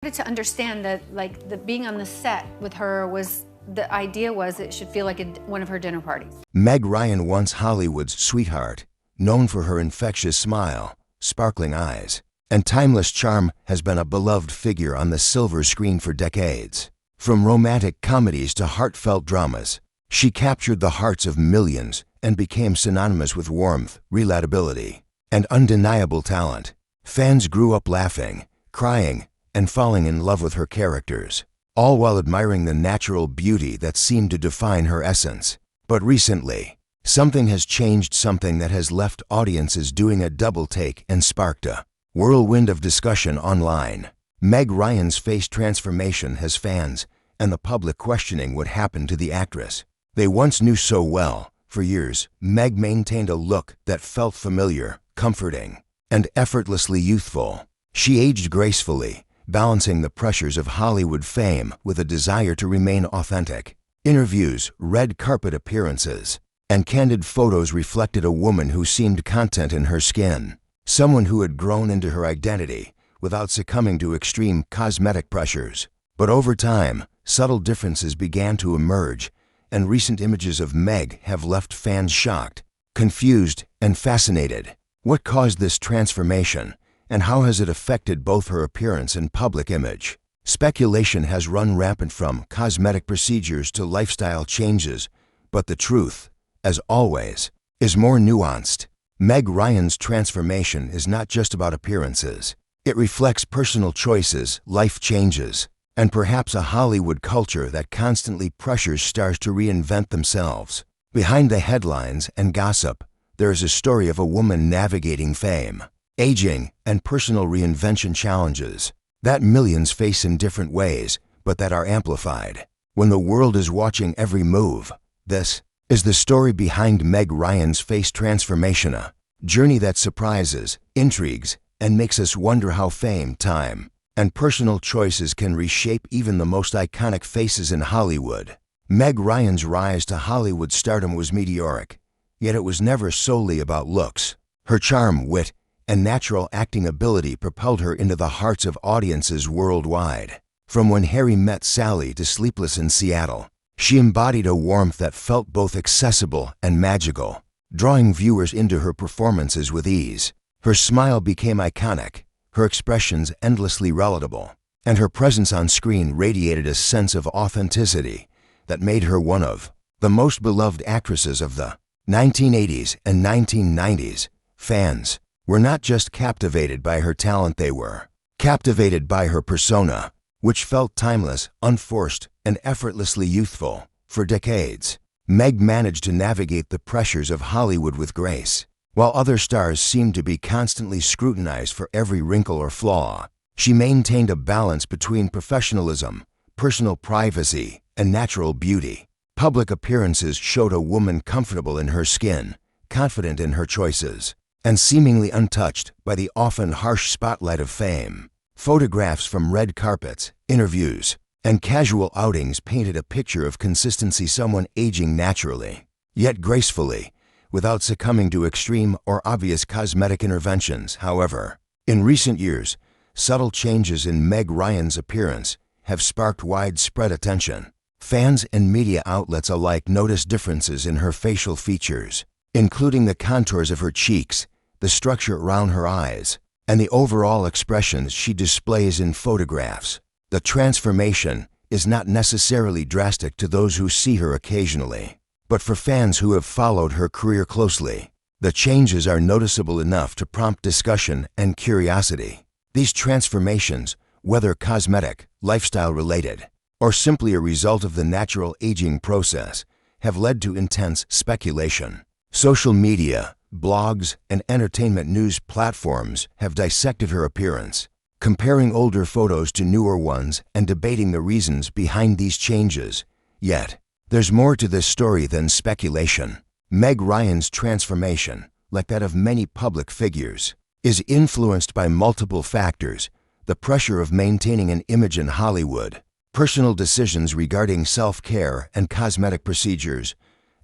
started to understand that, like, the being on the set with her was, the idea was it should feel like one of her dinner parties. Meg Ryan, once Hollywood's sweetheart, known for her infectious smile, sparkling eyes, and timeless charm, has been a beloved figure on the silver screen for decades. From romantic comedies to heartfelt dramas, she captured the hearts of millions and became synonymous with warmth, relatability, and undeniable talent. Fans grew up laughing, crying, and falling in love with her characters, all while admiring the natural beauty that seemed to define her essence. But recently, something has changed, something that has left audiences doing a double take and sparked a whirlwind of discussion online. Meg Ryan's face transformation has fans and the public questioning what happened to the actress they once knew so well. For years, Meg maintained a look that felt familiar, comforting, and effortlessly youthful. She aged gracefully, balancing the pressures of Hollywood fame with a desire to remain authentic. Interviews, red carpet appearances, and candid photos reflected a woman who seemed content in her skin, someone who had grown into her identity without succumbing to extreme cosmetic pressures. But over time, subtle differences began to emerge, and recent images of Meg have left fans shocked, confused, and fascinated. What caused this transformation, and how has it affected both her appearance and public image? Speculation has run rampant, from cosmetic procedures to lifestyle changes, but the truth, as always, is more nuanced. Meg Ryan's transformation is not just about appearances. It reflects personal choices, life changes, and perhaps a Hollywood culture that constantly pressures stars to reinvent themselves. Behind the headlines and gossip, there is a story of a woman navigating fame, aging, and personal reinvention challenges that millions face in different ways, but that are amplified when the world is watching every move. This is the story behind Meg Ryan's face transformation, a journey that surprises, intrigues, and makes us wonder how fame, time, and personal choices can reshape even the most iconic faces in Hollywood. Meg Ryan's rise to Hollywood stardom was meteoric, yet it was never solely about looks. Her charm, wit, and natural acting ability propelled her into the hearts of audiences worldwide. From When Harry Met Sally to Sleepless in Seattle, she embodied a warmth that felt both accessible and magical, drawing viewers into her performances with ease. Her smile became iconic, her expressions endlessly relatable, and her presence on screen radiated a sense of authenticity that made her one of the most beloved actresses of the 1980s and 1990s. Fans were not just captivated by her talent, they were captivated by her persona, which felt timeless, unforced, and effortlessly youthful. For decades, Meg managed to navigate the pressures of Hollywood with grace. While other stars seemed to be constantly scrutinized for every wrinkle or flaw, she maintained a balance between professionalism, personal privacy, and natural beauty. Public appearances showed a woman comfortable in her skin, confident in her choices, and seemingly untouched by the often harsh spotlight of fame. Photographs from red carpets, interviews, and casual outings painted a picture of consistency, someone aging naturally, yet gracefully, without succumbing to extreme or obvious cosmetic interventions. However, in recent years, subtle changes in Meg Ryan's appearance have sparked widespread attention. Fans and media outlets alike noticed differences in her facial features, including the contours of her cheeks, the structure around her eyes, and the overall expressions she displays in photographs. The transformation is not necessarily drastic to those who see her occasionally, but for fans who have followed her career closely, the changes are noticeable enough to prompt discussion and curiosity. These transformations, whether cosmetic, lifestyle-related, or simply a result of the natural aging process, have led to intense speculation. Social media, blogs, and entertainment news platforms have dissected her appearance, comparing older photos to newer ones and debating the reasons behind these changes. Yet, there's more to this story than speculation. Meg Ryan's transformation, like that of many public figures, is influenced by multiple factors: the pressure of maintaining an image in Hollywood, personal decisions regarding self-care and cosmetic procedures,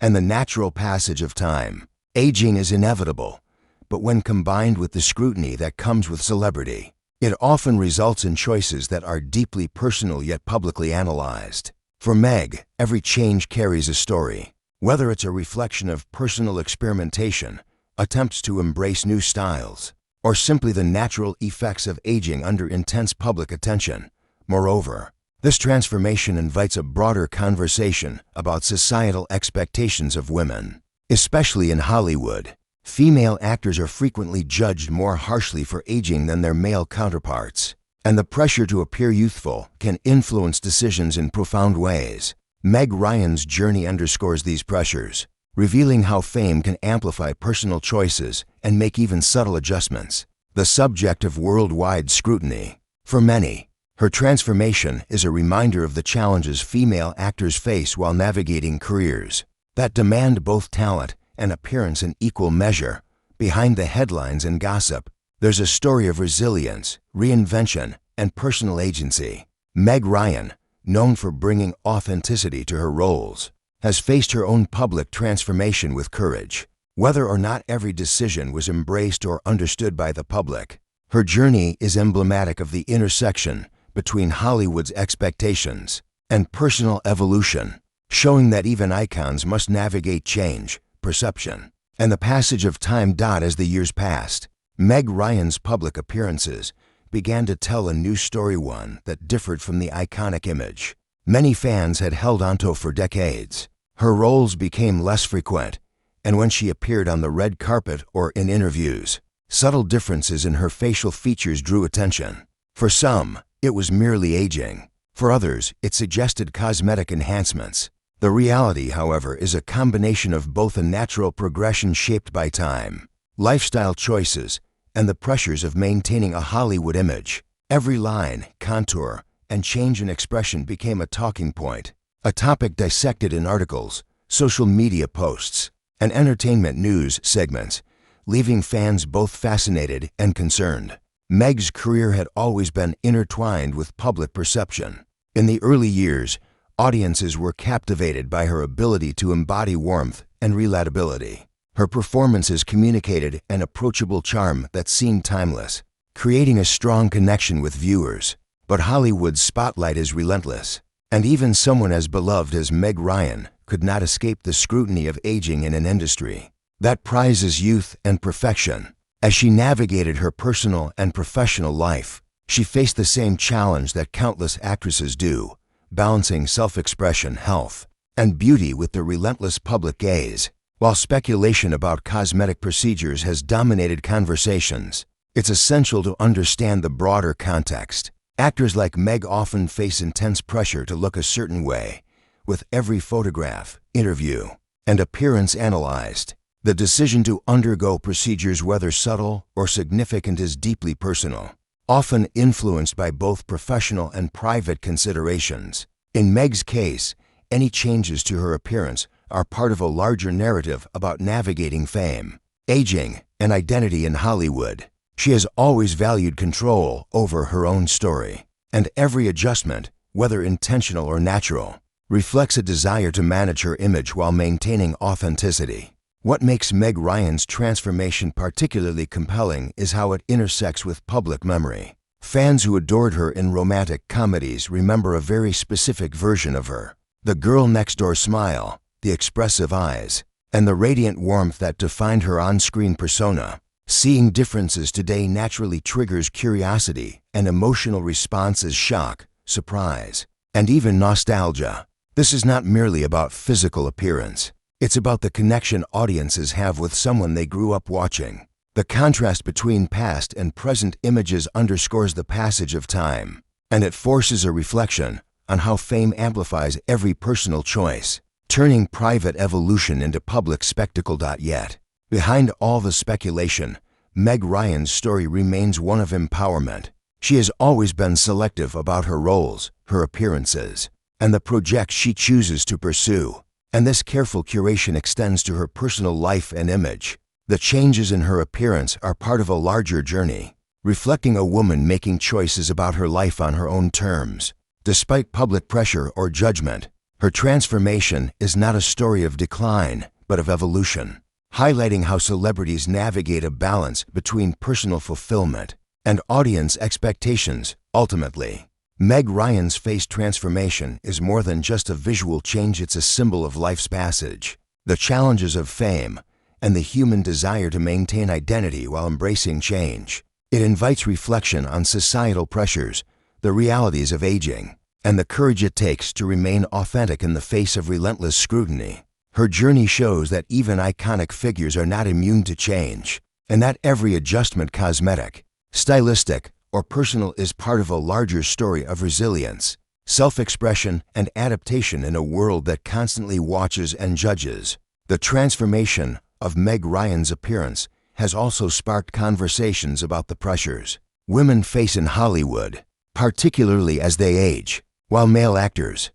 and the natural passage of time. Aging is inevitable, but when combined with the scrutiny that comes with celebrity, It often results in choices that are deeply personal yet publicly analyzed. For Meg, every change carries a story. Whether it's a reflection of personal experimentation, attempts to embrace new styles, or simply the natural effects of aging under intense public attention. Moreover, this transformation invites a broader conversation about societal expectations of women. Especially in Hollywood, female actors are frequently judged more harshly for aging than their male counterparts, and the pressure to appear youthful can influence decisions in profound ways. Meg Ryan's journey underscores these pressures, revealing how fame can amplify personal choices and make even subtle adjustments. The subject of worldwide scrutiny. For many, her transformation is a reminder of the challenges female actors face while navigating careers that demand both talent and appearance in equal measure. Behind the headlines and gossip, there's a story of resilience, reinvention, and personal agency. Meg Ryan, known for bringing authenticity to her roles, has faced her own public transformation with courage. Whether or not every decision was embraced or understood by the public, her journey is emblematic of the intersection between Hollywood's expectations and personal evolution, showing that even icons must navigate change, perception, and the passage of time. As the years passed, Meg Ryan's public appearances began to tell a new story, one that differed from the iconic image many fans had held onto for decades. Her roles became less frequent, and when she appeared on the red carpet or in interviews, subtle differences in her facial features drew attention. For some, it was merely aging. For others, it suggested cosmetic enhancements. The reality, however, is a combination of both a natural progression shaped by time, lifestyle choices, and the pressures of maintaining a Hollywood image. Every line, contour, and change in expression became a talking point, a topic dissected in articles, social media posts, and entertainment news segments, leaving fans both fascinated and concerned. Meg's career had always been intertwined with public perception. In the early years, audiences were captivated by her ability to embody warmth and relatability. Her performances communicated an approachable charm that seemed timeless, creating a strong connection with viewers. But Hollywood's spotlight is relentless, and even someone as beloved as Meg Ryan could not escape the scrutiny of aging in an industry that prizes youth and perfection. As she navigated her personal and professional life, she faced the same challenge that countless actresses do, balancing self-expression, health, and beauty with the relentless public gaze. While speculation about cosmetic procedures has dominated conversations, it's essential to understand the broader context. Actors like Meg often face intense pressure to look a certain way, with every photograph, interview, and appearance analyzed. The decision to undergo procedures, whether subtle or significant, is deeply personal, often influenced by both professional and private considerations. In Meg's case, any changes to her appearance are part of a larger narrative about navigating fame, aging, and identity in Hollywood. She has always valued control over her own story, and every adjustment, whether intentional or natural, reflects a desire to manage her image while maintaining authenticity. What makes Meg Ryan's transformation particularly compelling is how it intersects with public memory. Fans who adored her in romantic comedies remember a very specific version of her: the girl next door smile, the expressive eyes, and the radiant warmth that defined her on-screen persona. Seeing differences today naturally triggers curiosity and emotional responses: shock, surprise, and even nostalgia. This is not merely about physical appearance. It's about the connection audiences have with someone they grew up watching. The contrast between past and present images underscores the passage of time, and it forces a reflection on how fame amplifies every personal choice, turning private evolution into public spectacle. Yet, behind all the speculation, Meg Ryan's story remains one of empowerment. She has always been selective about her roles, her appearances, and the projects she chooses to pursue. And this careful curation extends to her personal life and image. The changes in her appearance are part of a larger journey, reflecting a woman making choices about her life on her own terms. Despite public pressure or judgment, her transformation is not a story of decline, but of evolution, highlighting how celebrities navigate a balance between personal fulfillment and audience expectations. Ultimately, Meg Ryan's face transformation is more than just a visual change, it's a symbol of life's passage, the challenges of fame, and the human desire to maintain identity while embracing change. It invites reflection on societal pressures, the realities of aging, and the courage it takes to remain authentic in the face of relentless scrutiny. Her journey shows that even iconic figures are not immune to change, and that every adjustment, cosmetic, stylistic, or personal, is part of a larger story of resilience, self-expression, and adaptation in a world that constantly watches and judges. The transformation of Meg Ryan's appearance has also sparked conversations about the pressures women face in Hollywood, particularly as they age, while male actors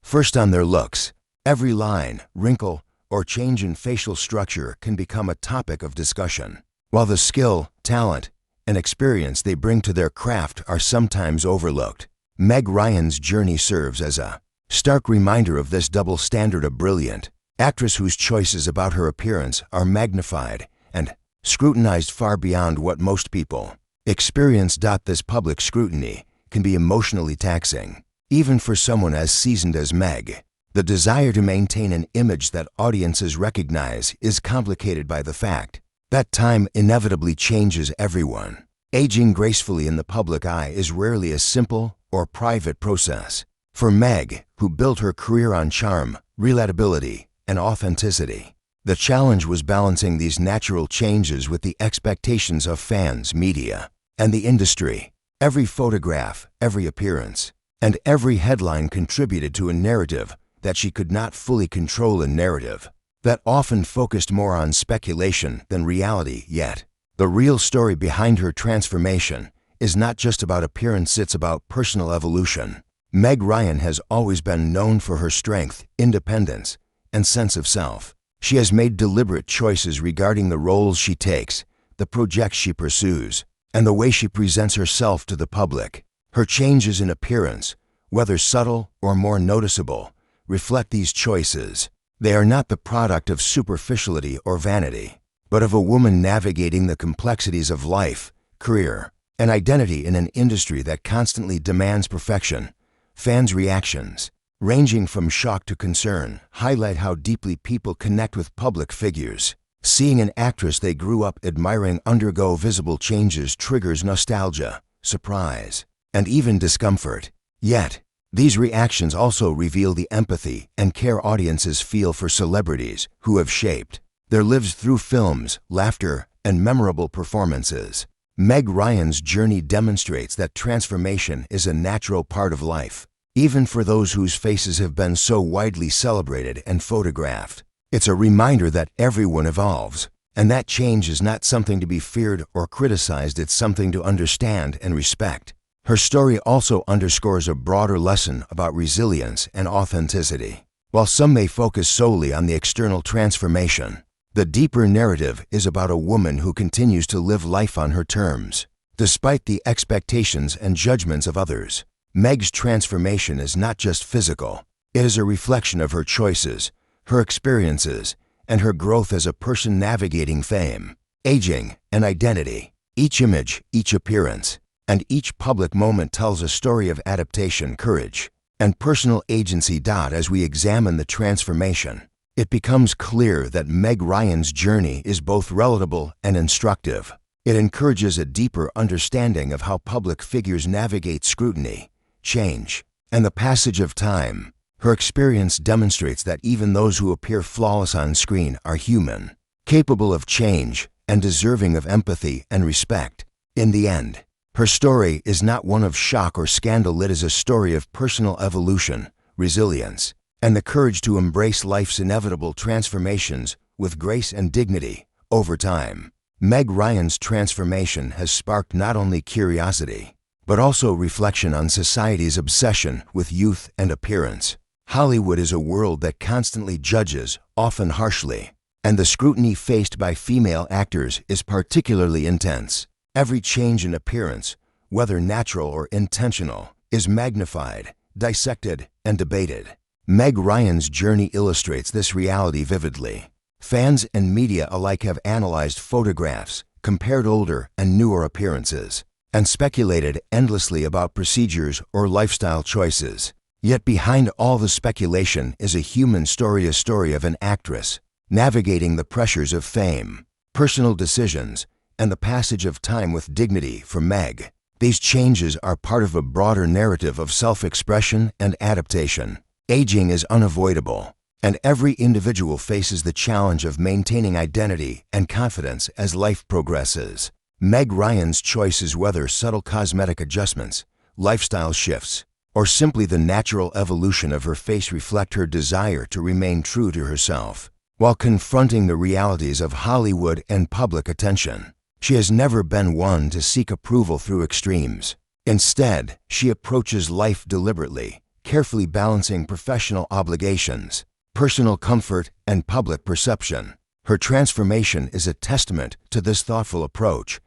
first on their looks. Every line, wrinkle, or change in facial structure can become a topic of discussion, while the skill, talent, and experience they bring to their craft are sometimes overlooked. Meg Ryan's journey serves as a stark reminder of this double standard, a brilliant actress whose choices about her appearance are magnified and scrutinized far beyond what most people experience. This public scrutiny can be emotionally taxing, even for someone as seasoned as Meg. The desire to maintain an image that audiences recognize is complicated by the fact that time inevitably changes everyone. Aging gracefully in the public eye is rarely a simple or private process. For Meg, who built her career on charm, relatability, and authenticity, the challenge was balancing these natural changes with the expectations of fans, media, and the industry. Every photograph, every appearance, and every headline contributed to a narrative that she could not fully control, a narrative that often focused more on speculation than reality. Yet, the real story behind her transformation is not just about appearance, it's about personal evolution. Meg Ryan has always been known for her strength, independence, and sense of self. She has made deliberate choices regarding the roles she takes, the projects she pursues, and the way she presents herself to the public. Her changes in appearance, whether subtle or more noticeable, reflect these choices. They are not the product of superficiality or vanity, but of a woman navigating the complexities of life, career, and identity in an industry that constantly demands perfection. Fans' reactions, ranging from shock to concern, highlight how deeply people connect with public figures. Seeing an actress they grew up admiring undergo visible changes triggers nostalgia, surprise, and even discomfort. Yet, these reactions also reveal the empathy and care audiences feel for celebrities who have shaped their lives through films, laughter, and memorable performances. Meg Ryan's journey demonstrates that transformation is a natural part of life, even for those whose faces have been so widely celebrated and photographed. It's a reminder that everyone evolves, and that change is not something to be feared or criticized, it's something to understand and respect. Her story also underscores a broader lesson about resilience and authenticity. While some may focus solely on the external transformation, the deeper narrative is about a woman who continues to live life on her terms, despite the expectations and judgments of others. Meg's transformation is not just physical, it is a reflection of her choices, her experiences, and her growth as a person navigating fame, aging, and identity. Each image, each appearance, and each public moment tells a story of adaptation, courage, and personal agency. As we examine the transformation, it becomes clear that Meg Ryan's journey is both relatable and instructive. It encourages a deeper understanding of how public figures navigate scrutiny, change, and the passage of time. Her experience demonstrates that even those who appear flawless on screen are human, capable of change, and deserving of empathy and respect. In the end, her story is not one of shock or scandal, it is a story of personal evolution, resilience, and the courage to embrace life's inevitable transformations with grace and dignity. Over time, Meg Ryan's transformation has sparked not only curiosity, but also reflection on society's obsession with youth and appearance. Hollywood is a world that constantly judges, often harshly, and the scrutiny faced by female actors is particularly intense. Every change in appearance, whether natural or intentional, is magnified, dissected, and debated. Meg Ryan's journey illustrates this reality vividly. Fans and media alike have analyzed photographs, compared older and newer appearances, and speculated endlessly about procedures or lifestyle choices. Yet behind all the speculation is a human story, a story of an actress navigating the pressures of fame, personal decisions, and the passage of time with dignity. For Meg, these changes are part of a broader narrative of self-expression and adaptation. Aging is unavoidable, and every individual faces the challenge of maintaining identity and confidence as life progresses. Meg Ryan's choices, whether subtle cosmetic adjustments, lifestyle shifts, or simply the natural evolution of her face, reflect her desire to remain true to herself. While confronting the realities of Hollywood and public attention, she has never been one to seek approval through extremes. Instead, she approaches life deliberately, carefully balancing professional obligations, personal comfort, and public perception. Her transformation is a testament to this thoughtful approach.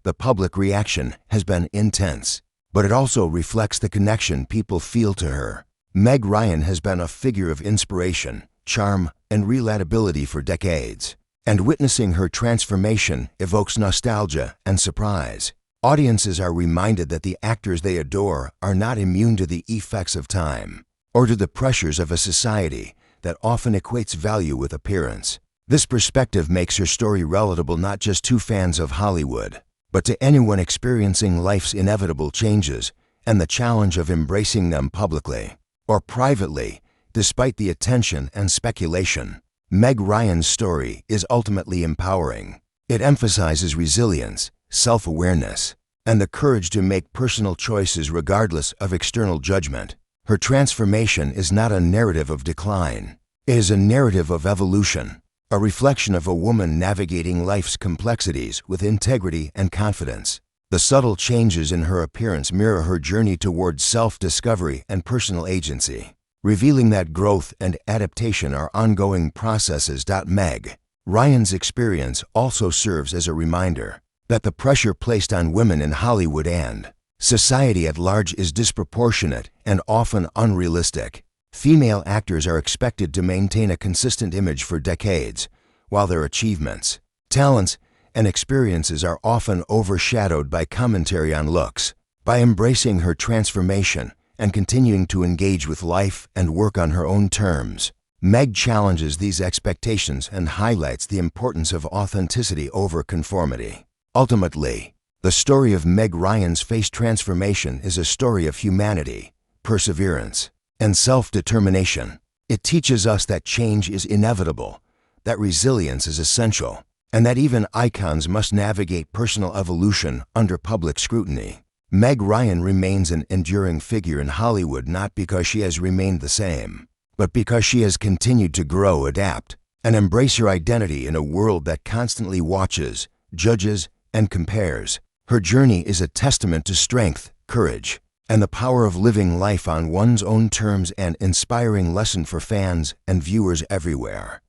The public reaction has been intense, but it also reflects the connection people feel to her. Meg Ryan has been a figure of inspiration, charm, and relatability for decades, and witnessing her transformation evokes nostalgia and surprise. Audiences are reminded that the actors they adore are not immune to the effects of time or to the pressures of a society that often equates value with appearance. This perspective makes her story relatable not just to fans of Hollywood, but to anyone experiencing life's inevitable changes and the challenge of embracing them publicly or privately. Despite the attention and speculation, Meg Ryan's story is ultimately empowering. It emphasizes resilience, self-awareness, and the courage to make personal choices regardless of external judgment. Her transformation is not a narrative of decline. It is a narrative of evolution, a reflection of a woman navigating life's complexities with integrity and confidence. The subtle changes in her appearance mirror her journey towards self-discovery and personal agency, revealing that growth and adaptation are ongoing processes. Meg Ryan's experience also serves as a reminder that the pressure placed on women in Hollywood and society at large is disproportionate and often unrealistic. Female actors are expected to maintain a consistent image for decades, while their achievements, talents, and experiences are often overshadowed by commentary on looks. By embracing her transformation and continuing to engage with life and work on her own terms, Meg challenges these expectations and highlights the importance of authenticity over conformity. Ultimately, the story of Meg Ryan's face transformation is a story of humanity, perseverance, and self-determination. It teaches us that change is inevitable, that resilience is essential, and that even icons must navigate personal evolution under public scrutiny. Meg Ryan remains an enduring figure in Hollywood not because she has remained the same, but because she has continued to grow, adapt, and embrace her identity in a world that constantly watches, judges, and compares. Her journey is a testament to strength, courage, and the power of living life on one's own terms, an inspiring lesson for fans and viewers everywhere.